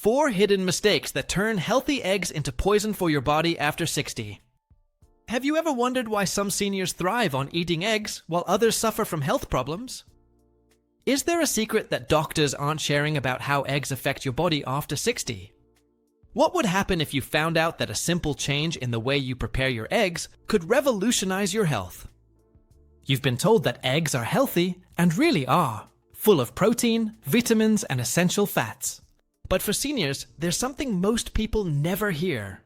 4 hidden mistakes that turn healthy eggs into poison for your body after 60. Have you ever wondered why some seniors thrive on eating eggs while others suffer from health problems? Is there a secret that doctors aren't sharing about how eggs affect your body after 60? What would happen if you found out that a simple change in the way you prepare your eggs could revolutionize your health? You've been told that eggs are healthy, and really are, full of protein, vitamins, and essential fats. But for seniors, there's something most people never hear.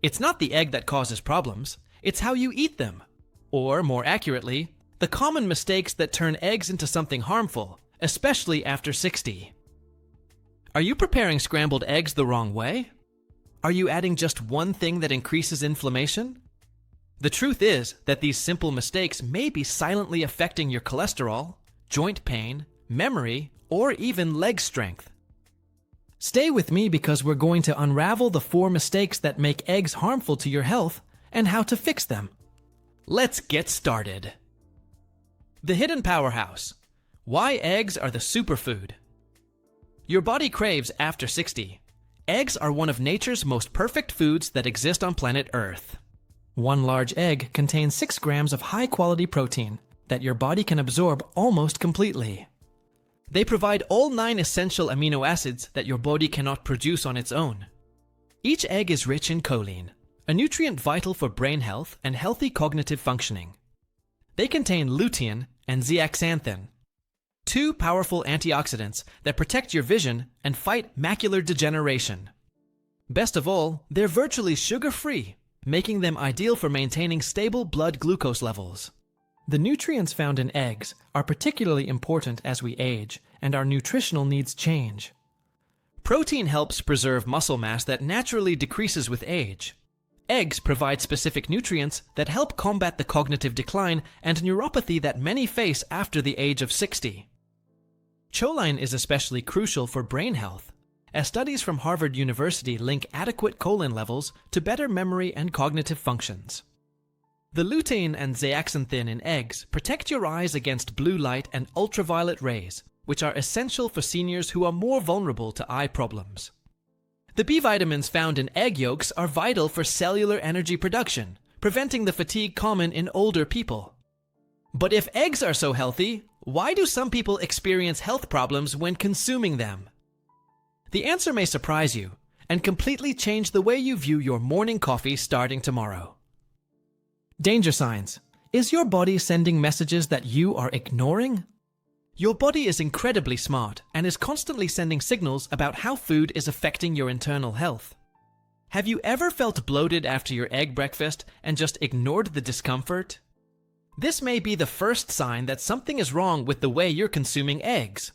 It's not the egg that causes problems, it's how you eat them. Or, more accurately, the common mistakes that turn eggs into something harmful, especially after 60. Are you preparing scrambled eggs the wrong way? Are you adding just one thing that increases inflammation? The truth is that these simple mistakes may be silently affecting your cholesterol, joint pain, memory, or even leg strength. Stay with me because we're going to unravel the 4 mistakes that make eggs harmful to your health and how to fix them. Let's get started. The hidden powerhouse. Why eggs are the superfood. Your body craves after 60. Eggs are one of nature's most perfect foods that exist on planet Earth. One large egg contains 6 grams of high-quality protein that your body can absorb almost completely. They provide all 9 essential amino acids that your body cannot produce on its own. Each egg is rich in choline, a nutrient vital for brain health and healthy cognitive functioning. They contain lutein and zeaxanthin, 2 powerful antioxidants that protect your vision and fight macular degeneration. Best of all, they're virtually sugar-free, making them ideal for maintaining stable blood glucose levels. The nutrients found in eggs are particularly important as we age and our nutritional needs change. Protein helps preserve muscle mass that naturally decreases with age. Eggs provide specific nutrients that help combat the cognitive decline and neuropathy that many face after the age of 60. Choline is especially crucial for brain health, as studies from Harvard University link adequate choline levels to better memory and cognitive functions. The lutein and zeaxanthin in eggs protect your eyes against blue light and ultraviolet rays, which are essential for seniors who are more vulnerable to eye problems. The B vitamins found in egg yolks are vital for cellular energy production, preventing the fatigue common in older people. But if eggs are so healthy, why do some people experience health problems when consuming them? The answer may surprise you and completely change the way you view your morning coffee starting tomorrow. Danger signs. Is your body sending messages that you are ignoring? Your body is incredibly smart and is constantly sending signals about how food is affecting your internal health. Have you ever felt bloated after your egg breakfast and just ignored the discomfort? This may be the first sign that something is wrong with the way you're consuming eggs.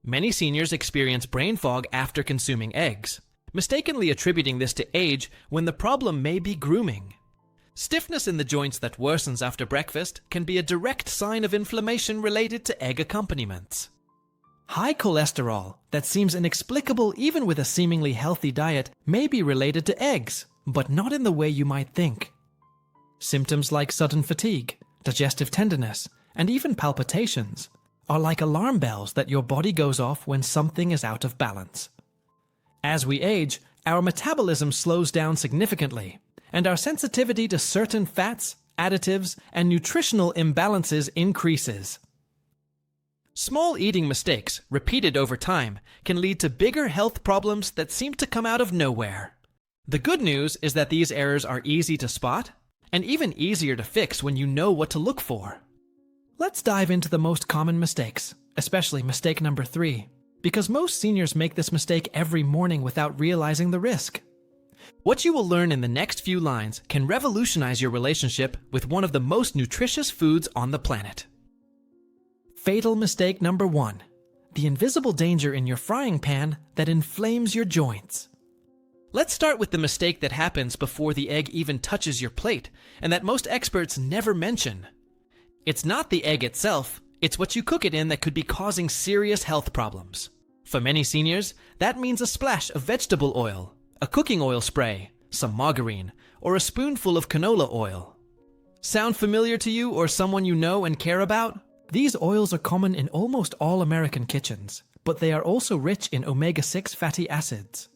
Many seniors experience brain fog after consuming eggs, mistakenly attributing this to age when the problem may be grooming. Stiffness in the joints that worsens after breakfast can be a direct sign of inflammation related to egg accompaniments. High cholesterol that seems inexplicable even with a seemingly healthy diet may be related to eggs, but not in the way you might think. Symptoms like sudden fatigue, digestive tenderness, and even palpitations are like alarm bells that your body goes off when something is out of balance. As we age, our metabolism slows down significantly, and our sensitivity to certain fats, additives, and nutritional imbalances increases. Small eating mistakes, repeated over time, can lead to bigger health problems that seem to come out of nowhere. The good news is that these errors are easy to spot, and even easier to fix when you know what to look for. Let's dive into the most common mistakes, especially mistake number 3, because most seniors make this mistake every morning without realizing the risk. What you will learn in the next few lines can revolutionize your relationship with one of the most nutritious foods on the planet. Fatal mistake number 1. The invisible danger in your frying pan that inflames your joints. Let's start with the mistake that happens before the egg even touches your plate, and that most experts never mention. It's not the egg itself, it's what you cook it in that could be causing serious health problems. For many seniors, that means a splash of vegetable oil, a cooking oil spray, some margarine, or a spoonful of canola oil. Sound familiar to you or someone you know and care about? These oils are common in almost all American kitchens, but they are also rich in omega-6 fatty acids.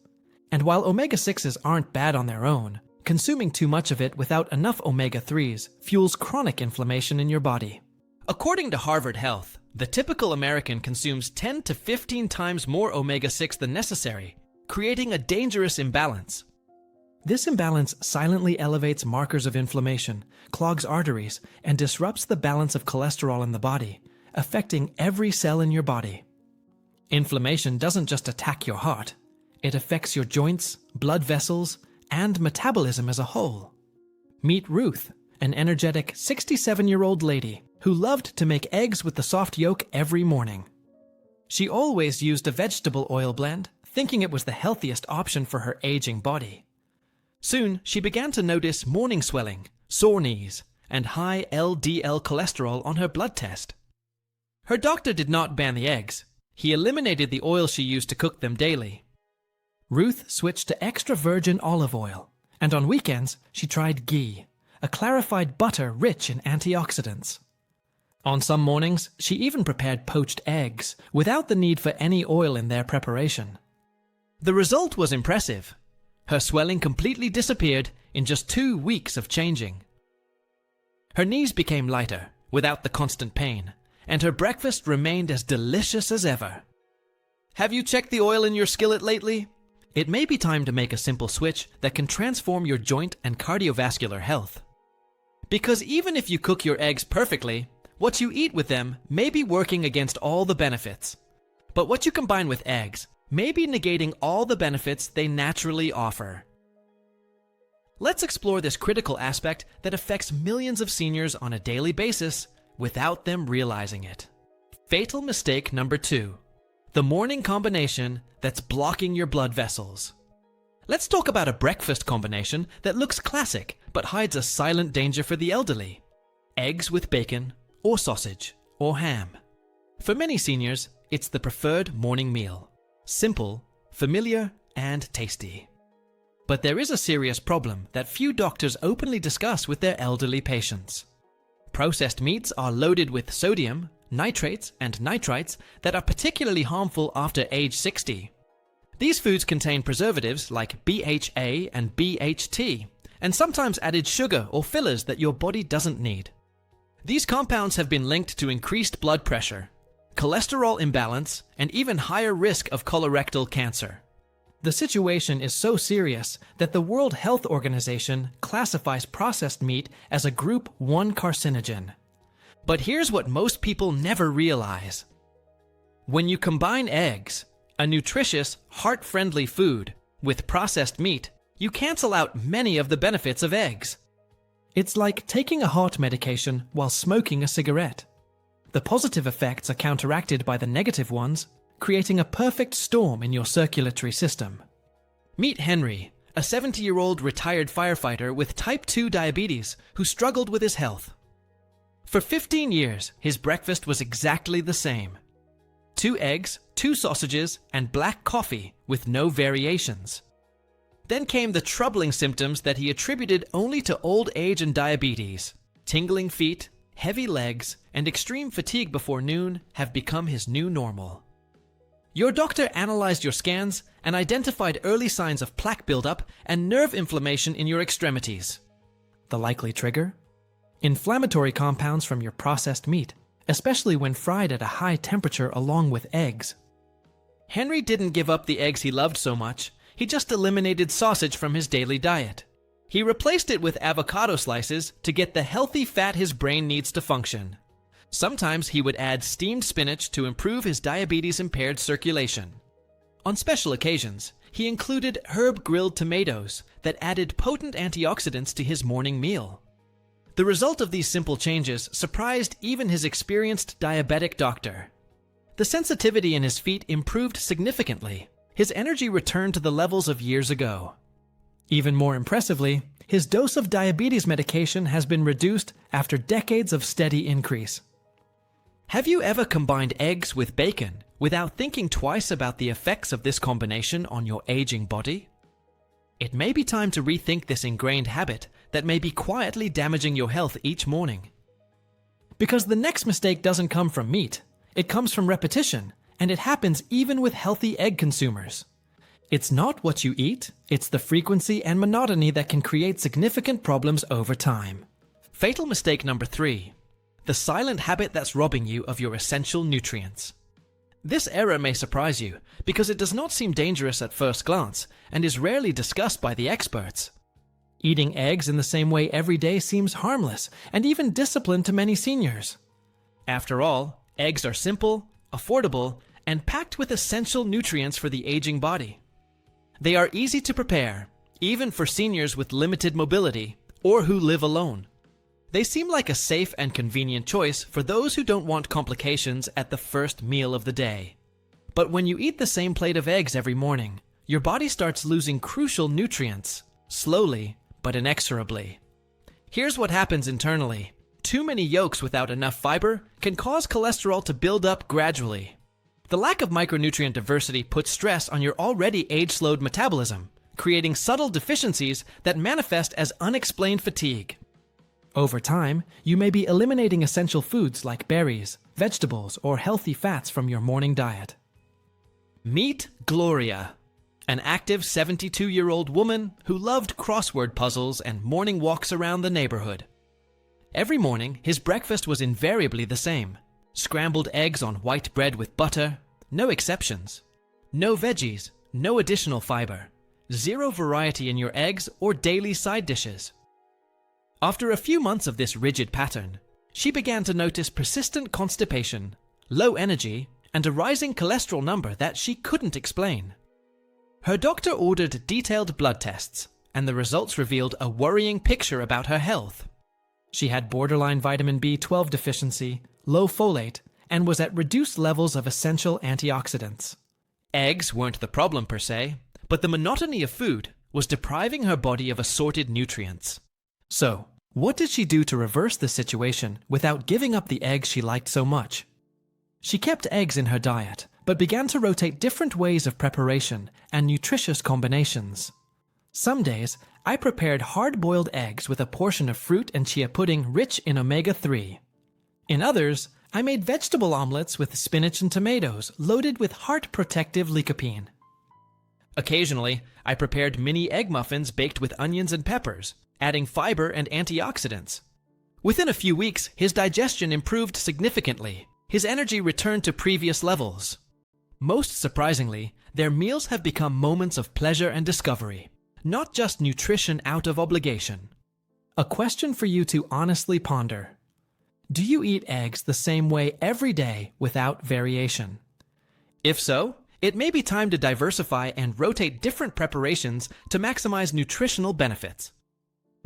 And while omega-6s aren't bad on their own, consuming too much of it without enough omega-3s fuels chronic inflammation in your body. According to Harvard Health, the typical American consumes 10 to 15 times more omega-6 than necessary, creating a dangerous imbalance. This imbalance silently elevates markers of inflammation, clogs arteries, and disrupts the balance of cholesterol in the body, affecting every cell in your body. Inflammation doesn't just attack your heart, it affects your joints, blood vessels, and metabolism as a whole. Meet Ruth, an energetic 67-year-old lady who loved to make eggs with the soft yolk every morning. She always used a vegetable oil blend, thinking it was the healthiest option for her aging body. Soon, she began to notice morning swelling, sore knees, and high LDL cholesterol on her blood test. Her doctor did not ban the eggs. He eliminated the oil she used to cook them daily. Ruth switched to extra virgin olive oil, and on weekends, she tried ghee, a clarified butter rich in antioxidants. On some mornings, she even prepared poached eggs, without the need for any oil in their preparation. The result was impressive. Her swelling completely disappeared in just 2 weeks of changing. Her knees became lighter, without the constant pain, and her breakfast remained as delicious as ever. Have you checked the oil in your skillet lately? It may be time to make a simple switch that can transform your joint and cardiovascular health. Because even if you cook your eggs perfectly, what you eat with them may be working against all the benefits. But what you combine with eggs may be negating all the benefits they naturally offer. Let's explore this critical aspect that affects millions of seniors on a daily basis without them realizing it. Fatal mistake number 2. The morning combination that's blocking your blood vessels. Let's talk about a breakfast combination that looks classic but hides a silent danger for the elderly. Eggs with bacon, or sausage, or ham. For many seniors, it's the preferred morning meal. Simple, familiar, and tasty. But there is a serious problem that few doctors openly discuss with their elderly patients. Processed meats are loaded with sodium, nitrates, and nitrites that are particularly harmful after age 60. These foods contain preservatives like BHA and BHT, and sometimes added sugar or fillers that your body doesn't need. These compounds have been linked to increased blood pressure, cholesterol imbalance, and even higher risk of colorectal cancer. The situation is so serious that the World Health Organization classifies processed meat as a Group 1 carcinogen. But here's what most people never realize. When you combine eggs, a nutritious, heart-friendly food, with processed meat, you cancel out many of the benefits of eggs. It's like taking a heart medication while smoking a cigarette. The positive effects are counteracted by the negative ones, creating a perfect storm in your circulatory system. Meet Henry, a 70-year-old retired firefighter with type 2 diabetes who struggled with his health. For 15 years, his breakfast was exactly the same. 2 eggs, 2 sausages, and black coffee with no variations. Then came the troubling symptoms that he attributed only to old age and diabetes. Tingling feet, heavy legs, and extreme fatigue before noon have become his new normal. Your doctor analyzed your scans and identified early signs of plaque buildup and nerve inflammation in your extremities. The likely trigger? Inflammatory compounds from your processed meat, especially when fried at a high temperature along with eggs. Henry didn't give up the eggs he loved so much. He just eliminated sausage from his daily diet. He replaced it with avocado slices to get the healthy fat his brain needs to function. Sometimes he would add steamed spinach to improve his diabetes-impaired circulation. On special occasions, he included herb-grilled tomatoes that added potent antioxidants to his morning meal. The result of these simple changes surprised even his experienced diabetic doctor. The sensitivity in his feet improved significantly. His energy returned to the levels of years ago. Even more impressively, his dose of diabetes medication has been reduced after decades of steady increase. Have you ever combined eggs with bacon without thinking twice about the effects of this combination on your aging body? It may be time to rethink this ingrained habit that may be quietly damaging your health each morning. Because the next mistake doesn't come from meat, it comes from repetition, and it happens even with healthy egg consumers. It's not what you eat, it's the frequency and monotony that can create significant problems over time. Fatal mistake number 3. The silent habit that's robbing you of your essential nutrients. This error may surprise you, because it does not seem dangerous at first glance, and is rarely discussed by the experts. Eating eggs in the same way every day seems harmless, and even disciplined to many seniors. After all, eggs are simple, affordable, and packed with essential nutrients for the aging body. They are easy to prepare, even for seniors with limited mobility, or who live alone. They seem like a safe and convenient choice for those who don't want complications at the first meal of the day. But when you eat the same plate of eggs every morning, your body starts losing crucial nutrients, slowly but inexorably. Here's what happens internally. Too many yolks without enough fiber can cause cholesterol to build up gradually. The lack of micronutrient diversity puts stress on your already age-slowed metabolism, creating subtle deficiencies that manifest as unexplained fatigue. Over time, you may be eliminating essential foods like berries, vegetables, or healthy fats from your morning diet. Meet Gloria, an active 72-year-old woman who loved crossword puzzles and morning walks around the neighborhood. Every morning, his breakfast was invariably the same: scrambled eggs on white bread with butter, no exceptions. No veggies, no additional fiber, zero variety in your eggs or daily side dishes. After a few months of this rigid pattern, she began to notice persistent constipation, low energy, and a rising cholesterol number that she couldn't explain. Her doctor ordered detailed blood tests, and the results revealed a worrying picture about her health. She had borderline vitamin B12 deficiency, low folate, and was at reduced levels of essential antioxidants. Eggs weren't the problem per se, but the monotony of food was depriving her body of assorted nutrients. So, what did she do to reverse the situation without giving up the eggs she liked so much? She kept eggs in her diet, but began to rotate different ways of preparation and nutritious combinations. Some days, I prepared hard-boiled eggs with a portion of fruit and chia pudding rich in omega-3. In others, I made vegetable omelets with spinach and tomatoes loaded with heart-protective lycopene. Occasionally, I prepared mini egg muffins baked with onions and peppers, adding fiber and antioxidants. Within a few weeks, his digestion improved significantly. His energy returned to previous levels. Most surprisingly, their meals have become moments of pleasure and discovery, not just nutrition out of obligation. A question for you to honestly ponder. Do you eat eggs the same way every day without variation? If so, it may be time to diversify and rotate different preparations to maximize nutritional benefits.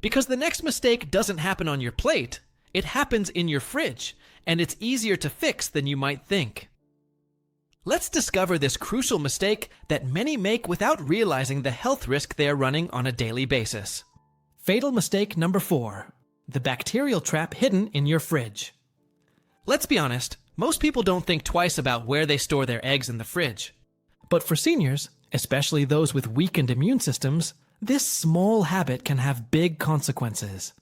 Because the next mistake doesn't happen on your plate, it happens in your fridge, and it's easier to fix than you might think. Let's discover this crucial mistake that many make without realizing the health risk they are running on a daily basis. Fatal mistake number 4. The bacterial trap hidden in your fridge. Let's be honest, most people don't think twice about where they store their eggs in the fridge. But for seniors, especially those with weakened immune systems, this small habit can have big consequences.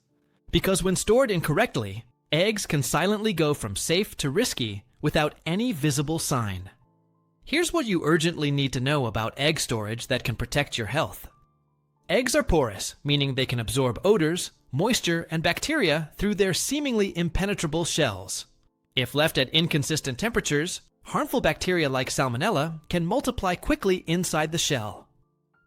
Because when stored incorrectly, eggs can silently go from safe to risky without any visible sign. Here's what you urgently need to know about egg storage that can protect your health. Eggs are porous, meaning they can absorb odors, moisture, and bacteria through their seemingly impenetrable shells. If left at inconsistent temperatures, harmful bacteria like Salmonella can multiply quickly inside the shell.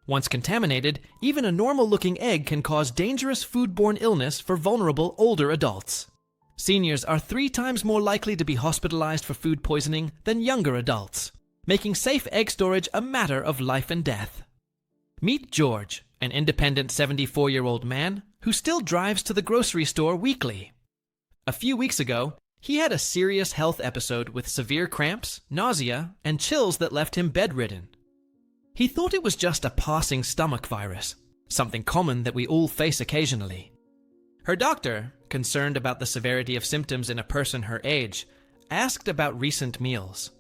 Once contaminated, even a normal-looking egg can cause dangerous foodborne illness for vulnerable older adults. Seniors are 3 times more likely to be hospitalized for food poisoning than younger adults, making safe egg storage a matter of life and death. Meet George, an independent 74-year-old man who still drives to the grocery store weekly. A few weeks ago, he had a serious health episode with severe cramps, nausea, and chills that left him bedridden. He thought it was just a passing stomach virus, something common that we all face occasionally. Her doctor, concerned about the severity of symptoms in a person her age, asked about recent meals.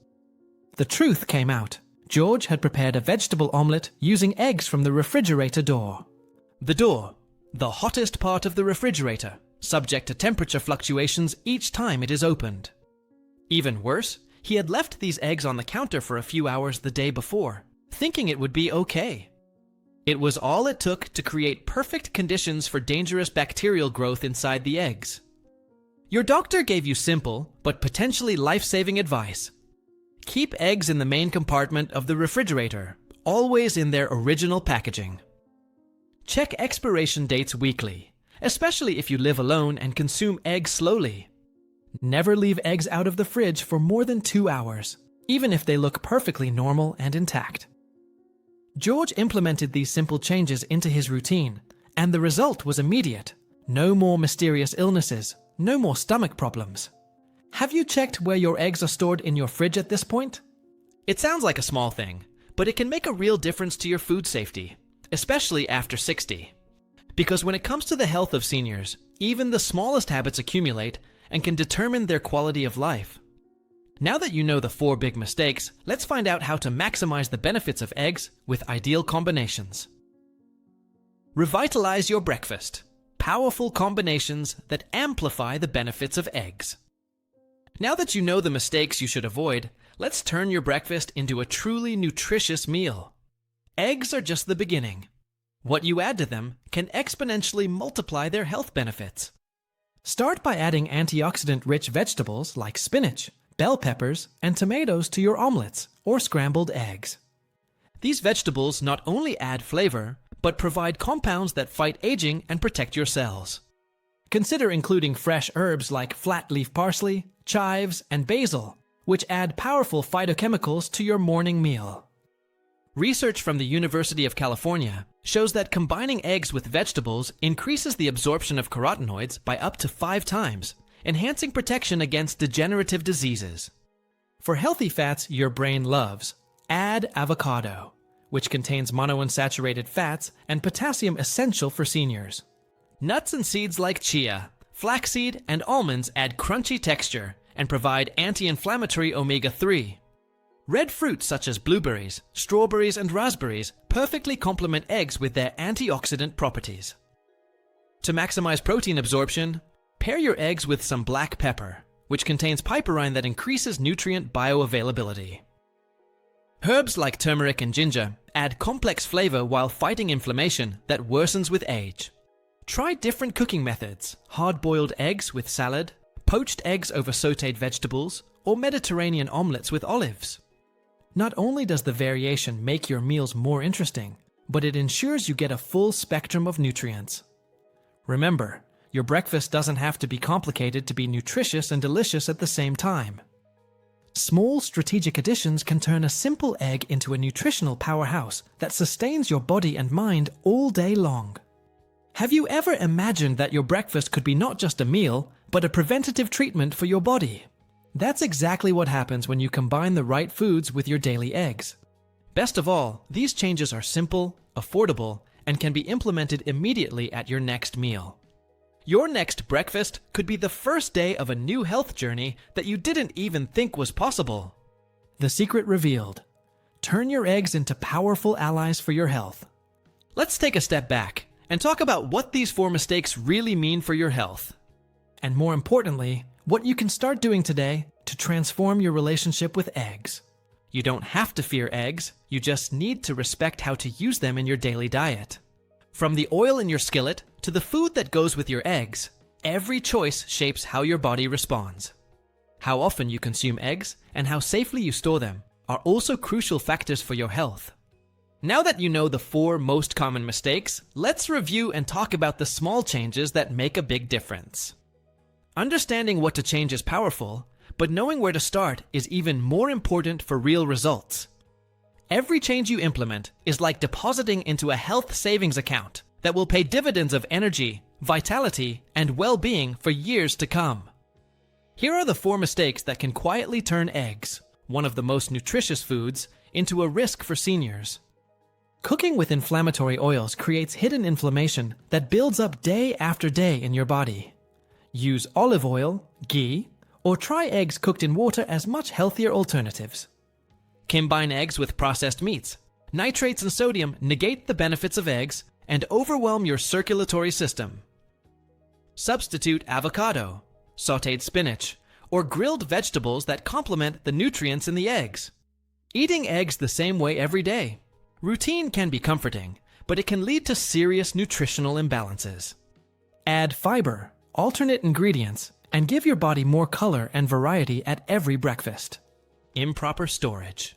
The truth came out. George had prepared a vegetable omelette using eggs from the refrigerator door. The door, the hottest part of the refrigerator, subject to temperature fluctuations each time it is opened. Even worse, he had left these eggs on the counter for a few hours the day before, thinking it would be okay. It was all it took to create perfect conditions for dangerous bacterial growth inside the eggs. Your doctor gave you simple, but potentially life-saving advice. Keep eggs in the main compartment of the refrigerator, always in their original packaging. Check expiration dates weekly, especially if you live alone and consume eggs slowly. Never leave eggs out of the fridge for more than 2 hours, even if they look perfectly normal and intact. George implemented these simple changes into his routine, and the result was immediate. No more mysterious illnesses, no more stomach problems. Have you checked where your eggs are stored in your fridge at this point? It sounds like a small thing, but it can make a real difference to your food safety, especially after 60. Because when it comes to the health of seniors, even the smallest habits accumulate and can determine their quality of life. Now that you know the 4 big mistakes, let's find out how to maximize the benefits of eggs with ideal combinations. Revitalize your breakfast. Powerful combinations that amplify the benefits of eggs. Now that you know the mistakes you should avoid, let's turn your breakfast into a truly nutritious meal. Eggs are just the beginning. What you add to them can exponentially multiply their health benefits. Start by adding antioxidant-rich vegetables like spinach, bell peppers, and tomatoes to your omelets or scrambled eggs. These vegetables not only add flavor, but provide compounds that fight aging and protect your cells. Consider including fresh herbs like flat-leaf parsley, chives, and basil, which add powerful phytochemicals to your morning meal. Research from the University of California shows that combining eggs with vegetables increases the absorption of carotenoids by up to 5 times, enhancing protection against degenerative diseases. For healthy fats your brain loves, add avocado, which contains monounsaturated fats and potassium essential for seniors. Nuts and seeds like chia, flaxseed, and almonds add crunchy texture and provide anti-inflammatory omega-3. Red fruits such as blueberries, strawberries, and raspberries perfectly complement eggs with their antioxidant properties. To maximize protein absorption, pair your eggs with some black pepper, which contains piperine that increases nutrient bioavailability. Herbs like turmeric and ginger add complex flavor while fighting inflammation that worsens with age. Try different cooking methods: hard-boiled eggs with salad, poached eggs over sautéed vegetables, or Mediterranean omelets with olives. Not only does the variation make your meals more interesting, but it ensures you get a full spectrum of nutrients. Remember, your breakfast doesn't have to be complicated to be nutritious and delicious at the same time. Small strategic additions can turn a simple egg into a nutritional powerhouse that sustains your body and mind all day long. Have you ever imagined that your breakfast could be not just a meal, but a preventative treatment for your body? That's exactly what happens when you combine the right foods with your daily eggs. Best of all, these changes are simple, affordable, and can be implemented immediately at your next meal. Your next breakfast could be the first day of a new health journey that you didn't even think was possible. The secret revealed. Turn your eggs into powerful allies for your health. Let's take a step back and talk about what these 4 mistakes really mean for your health. And more importantly, what you can start doing today to transform your relationship with eggs. You don't have to fear eggs, you just need to respect how to use them in your daily diet. From the oil in your skillet to the food that goes with your eggs, every choice shapes how your body responds. How often you consume eggs and how safely you store them are also crucial factors for your health. Now that you know the 4 most common mistakes, let's review and talk about the small changes that make a big difference. Understanding what to change is powerful, but knowing where to start is even more important for real results. Every change you implement is like depositing into a health savings account that will pay dividends of energy, vitality, and well-being for years to come. Here are the 4 mistakes that can quietly turn eggs, one of the most nutritious foods, into a risk for seniors. Cooking with inflammatory oils creates hidden inflammation that builds up day after day in your body. Use olive oil, ghee, or try eggs cooked in water as much healthier alternatives. Combine eggs with processed meats. Nitrates and sodium negate the benefits of eggs and overwhelm your circulatory system. Substitute avocado, sautéed spinach, or grilled vegetables that complement the nutrients in the eggs. Eating eggs the same way every day. Routine can be comforting, but it can lead to serious nutritional imbalances. Add fiber, alternate ingredients, and give your body more color and variety at every breakfast. Improper storage.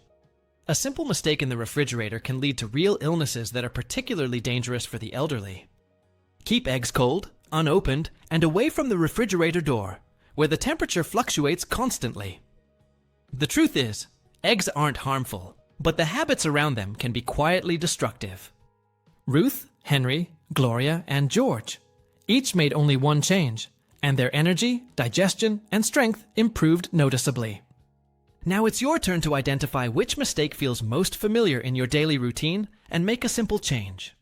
A simple mistake in the refrigerator can lead to real illnesses that are particularly dangerous for the elderly. Keep eggs cold, unopened, and away from the refrigerator door, where the temperature fluctuates constantly. The truth is, eggs aren't harmful, but the habits around them can be quietly destructive. Ruth, Henry, Gloria, and George each made only one change, and their energy, digestion, and strength improved noticeably. Now it's your turn to identify which mistake feels most familiar in your daily routine and make a simple change.